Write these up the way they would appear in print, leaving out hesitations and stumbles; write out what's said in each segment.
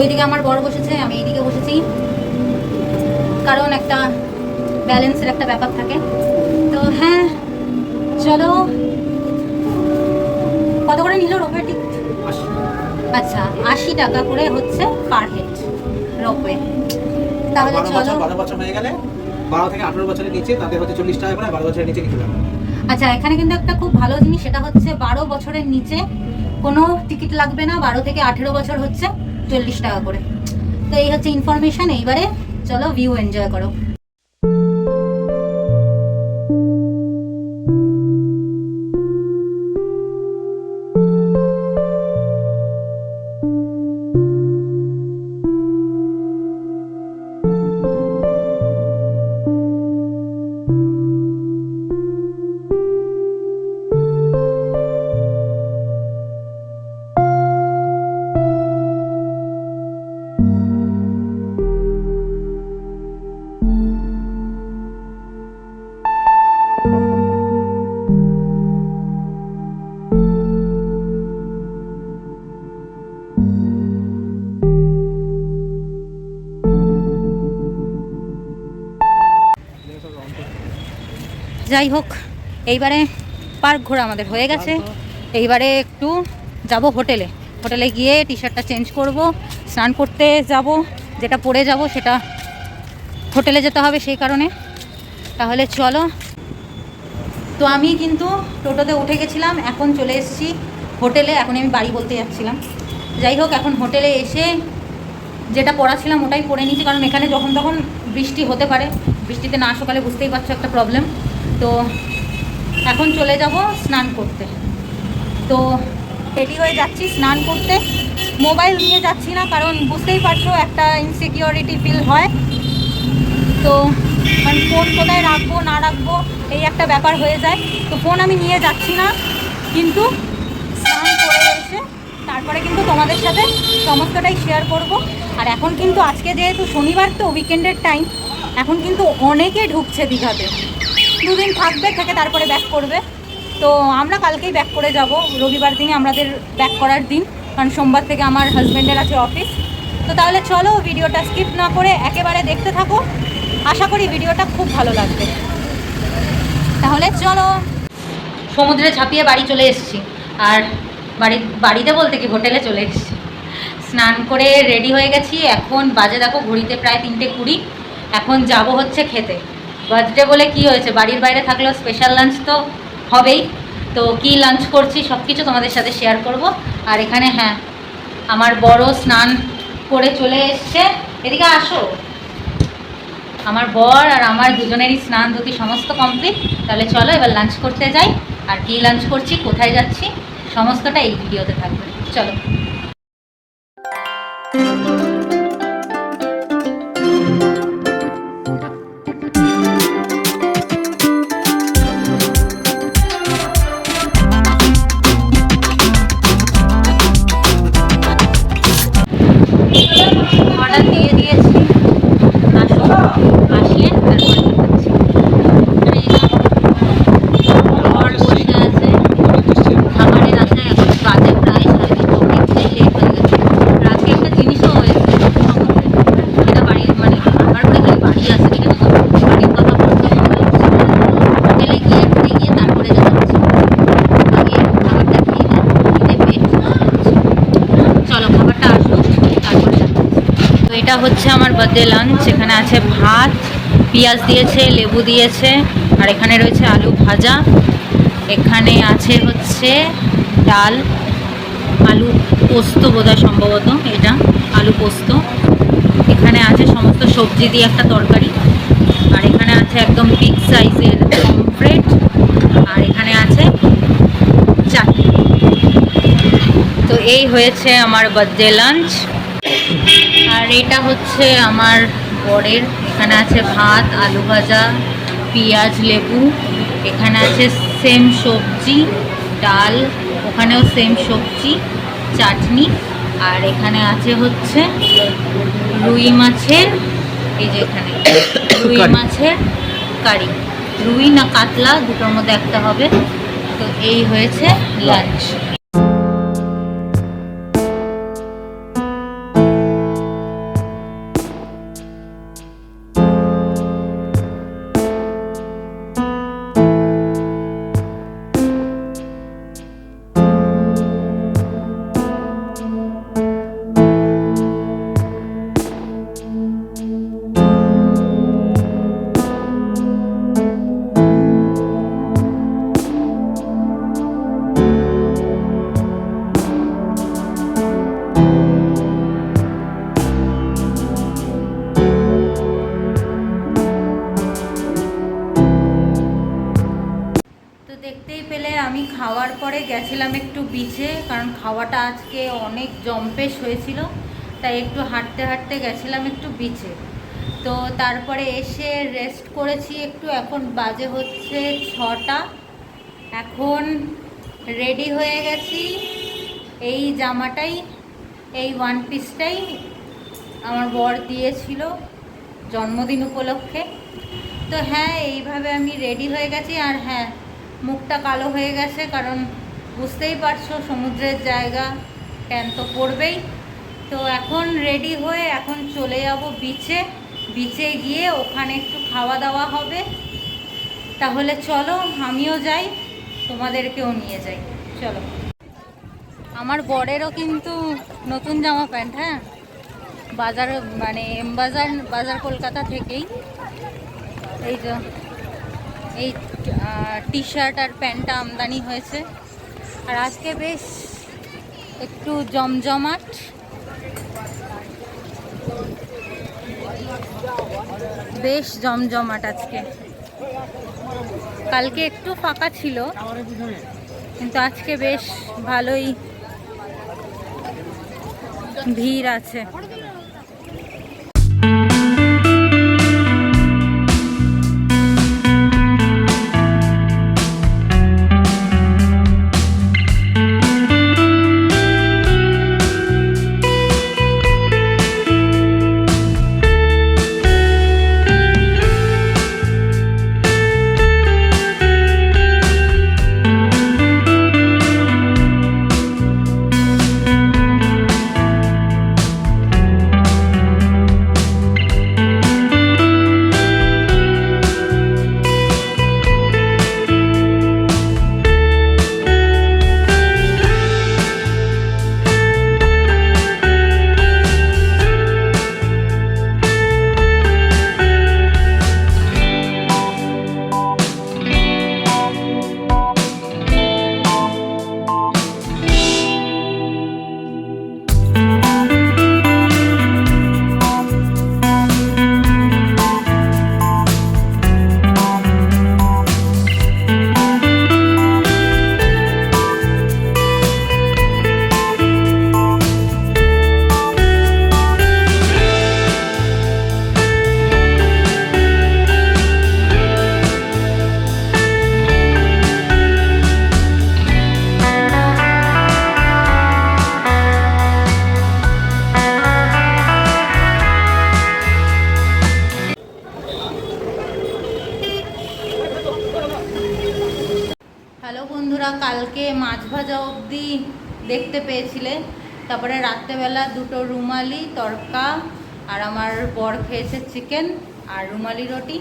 ওইদিকে আমার বড় বসেছে, আমি এইদিকে বসেছি, কারণ একটা ব্যালেন্সের একটা ব্যাপার থাকে। তো হ্যাঁ চলো। কত করে নিল রোপওয়ে টিকিট? আচ্ছা 80 টাকা করে হচ্ছে পার হেড রোপওয়ে। তাহলে চলো। 12 বছর হয়ে গেলে 12 থেকে 18 বছরের নিচে তাদের হচ্ছে 40 টাকা করে, 12 বছরের নিচে নিতে পারবে। আচ্ছা এখানে কিন্তু একটা খুব ভালো জিনিস, সেটা হচ্ছে 12 বছরের নিচে কোনো টিকিট লাগবে না, 12 থেকে 18 বছর হচ্ছে 40 টাকা করে। তো এই হচ্ছে ইনফরমেশন। এইবারে চলো ভিউ এনজয় করো। যাই হোক, এইবারে পার্ক ঘোরা আমাদের হয়ে গেছে। এইবারে একটু যাব হোটেলে। হোটেলে গিয়ে টি শার্টটা চেঞ্জ করব, স্নান করতে যাব, যেটা পরে যাব সেটা হোটেলে যেতে হবে সেই কারণে। তাহলে চলো। তো আমি কিন্তু টোটোতে উঠে গেছিলাম, এখন চলে এসেছি হোটেলে। এখন আমি বাড়ি বলতে যাচ্ছিলাম। যাই হোক, এখন হোটেলে এসে যেটা পড়াছিলাম ওটাই পরে নিয়েছি, কারণ এখানে যখন তখন বৃষ্টি হতে পারে। বৃষ্টিতে না সকালে বুঝতেই পারছো একটা প্রবলেম। তো এখন চলে যাব স্নান করতে। তো রেডি হয়ে যাচ্ছি স্নান করতে। মোবাইল নিয়ে যাচ্ছি না, কারণ বুঝতেই পারছো একটা ইনসিকিউরিটি ফিল হয়। তো কারণ ফোন কোথায় রাখবো না রাখবো এই একটা ব্যাপার হয়ে যায়। তো ফোন আমি নিয়ে যাচ্ছি না, কিন্তু স্নান করে এসে তারপরে কিন্তু তোমাদের সাথে সমস্তটাই শেয়ার করব। আর এখন কিন্তু আজকে যেহেতু শনিবার, তো উইকেন্ডের টাইম, এখন কিন্তু অনেকে ঢুকছে দীঘাতে। দুদিন থাকবে, থেকে তারপরে ব্যাক করবে। তো আমরা কালকেই ব্যাক করে যাব। রবিবার দিনে আমাদের ব্যাক করার দিন, কারণ সোমবার থেকে আমার হাজব্যান্ডের আছে অফিস। তো তাহলে চলো ভিডিওটা স্কিপ না করে একেবারে দেখতে থাকো। আশা করি ভিডিওটা খুব ভালো লাগবে। তাহলে চলো। সমুদ্রে ঝাঁপিয়ে বাড়ি চলে এসেছি। আর বাড়িতে বলতে কি হোটেলে চলে এসেছি। স্নান করে রেডি হয়ে গেছি। এখন বাজে দেখো ঘড়িতে প্রায় 3:20। এখন যাব হচ্ছে খেতে। বার্থডে বলে কি হয়েছে, বাড়ির বাইরে থাকলেও স্পেশাল লাঞ্চ তো হবেই। তো কি লাঞ্চ করছি সব কিছু তোমাদের সাথে শেয়ার করব। আর এখানে হ্যাঁ, আমার বড় স্নান করে চলে এসছে। এদিকে আসো। আমার বর আর আমার দুজনেরই স্নান ধুতি সমস্ত কমপ্লিট। তাহলে চলো এবার লাঞ্চ করতে যাই। আর কি লাঞ্চ করছি, কোথায় যাচ্ছি, সমস্তটা এই ভিডিওতে থাকবে। চলো। অর্ডার দিয়ে দিয়েছি, আসো আসলে তারপরে দেখাচ্ছি। বর বসে আছে খাবারের আশায়। এখন বাজে প্রায় 3:30, অনেকটাই লেট হয়ে গেছে। রাতে একটা জিনিসও হয়েছে এটা বাড়ির মানে আমার মনে হয় বাড়ি আসে, ঠিক আছে, বাড়ির কথা বলতে হচ্ছে। হোটেলে গিয়ে তারপরে জানাচ্ছি। আগে খাবারটা খেয়ে নিই, চলো খাবারটা আসুক তারপরে জানাচ্ছি। তো এটা হচ্ছে আমার বার্থডে লাঞ্চ। এখানে আছে ভাত, পেঁয়াজ দিয়েছে, লেবু দিয়েছে, আর এখানে রয়েছে আলু ভাজা। এখানে আছে হচ্ছে ডাল, আলু পোস্ত বোধহয় সম্ভবত এটা আলু পোস্ত। এখানে আছে সমস্ত সবজি দিয়ে একটা তরকারি। আর এখানে আছে একদম বিগ সাইজের পমফ্রেট। আর এখানে আছে চাটনি। তো এই হয়েছে আমার বার্থডে লাঞ্চ। আর এটা হচ্ছে আমার বরের। এখানে আছে ভাত, আলু ভাজা, পেঁয়াজ, লেবু। এখানে আছে সেম সবজি, ডাল, ওখানেও সেম সবজি, চাটনি। আর এখানে আছে হচ্ছে রুই মাছের, এই যে এখানে রুই মাছের কারি। রুই না কাতলা দুটোর মধ্যে একটা হবে। তো এই হয়েছে লাঞ্চ। দেখতেই পেলে আমি খাওয়ার পরে গেছিলাম একটু বিচে, কারণ খাওয়াটা আজকে অনেক জম্পেশ হয়েছিল, তাই একটু হাঁটতে হাঁটতে গেছিলাম একটু বিচে। তো তারপরে এসে রেস্ট করেছি একটু, এখন বাজে হচ্ছে 6টা। এখন রেডি হয়ে গেছি। এই জামাটাই, এই ওয়ান পিসটাই আমার বর দিয়েছিল জন্মদিন উপলক্ষে। তো হ্যাঁ, এইভাবে আমি রেডি হয়ে গেছি। আর হ্যাঁ, মুখটা কালো হয়ে গেছে, কারণ বুঝতেই পারছো সমুদ্রের জায়গা, ট্যান তো পড়বেই। তো এখন রেডি হয়ে এখন চলে যাব বিচে। বিচে গিয়ে ওখানে একটু খাওয়া দাওয়া হবে। তাহলে চলো আমিও যাই, তোমাদেরকেও নিয়ে যাই, চলো। আমার বরেরও কিন্তু নতুন জামা প্যান্ট, হ্যাঁ, বাজার মানে এম বাজার, বাজার কলকাতা থেকেই এই যে এই টি শার্ট আর প্যান্টটা আমদানি হয়েছে। আর আজকে বেশ একটু জমজমাট। বেশ জমজমাট আজকে। কালকে একটু ফাঁকা ছিল, কিন্তু আজকে বেশ ভালোই ভিড় আছে। হ্যালো বন্ধুরা, কালকে মাছ ভাজা অবধি দেখতে পেয়েছিলে। তারপরে রাত্রেবেলা 2টো রুমালি তড়কা, আর আমার বর খেয়েছে চিকেন আর রুমালি রুটি।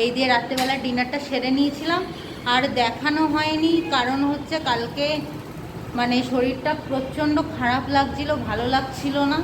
এই দিয়ে রাত্রেবেলা ডিনারটা সেরে নিয়েছিলাম। আর দেখানো হয়নি, কারণ হচ্ছে কালকে মানে শরীরটা প্রচণ্ড খারাপ লাগছিল, ভালো লাগছিল না,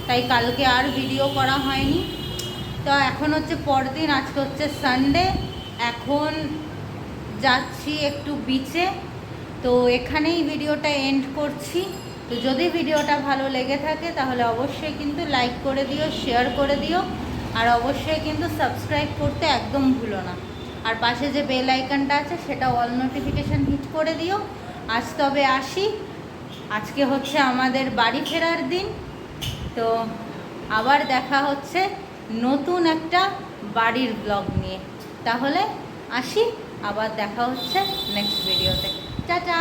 তাই কালকে আর ভিডিও করা হয়নি। তো এখন হচ্ছে পরদিন, আজকে হচ্ছে সানডে। এখন যাচ্ছি একটু বিচে। তো এখানেই ভিডিওটা এন্ড করছি। তো যদি ভিডিওটা ভালো লেগে থাকে তাহলে অবশ্যই কিন্তু লাইক করে দিও, শেয়ার করে দিও, আর অবশ্যই কিন্তু সাবস্ক্রাইব করতে একদম ভুলো না। আর পাশে যে বেল আইকনটা আছে সেটা অল নোটিফিকেশান হিট করে দিও। আজ তবে আসি, আজকে হচ্ছে আমাদের বাড়ি ফেরার দিন। তো আবার দেখা হচ্ছে নতুন একটা বাড়ির ব্লগ নিয়ে। তাহলে আসি, আবার দেখা হচ্ছে নেক্সট ভিডিওতে। টাটা।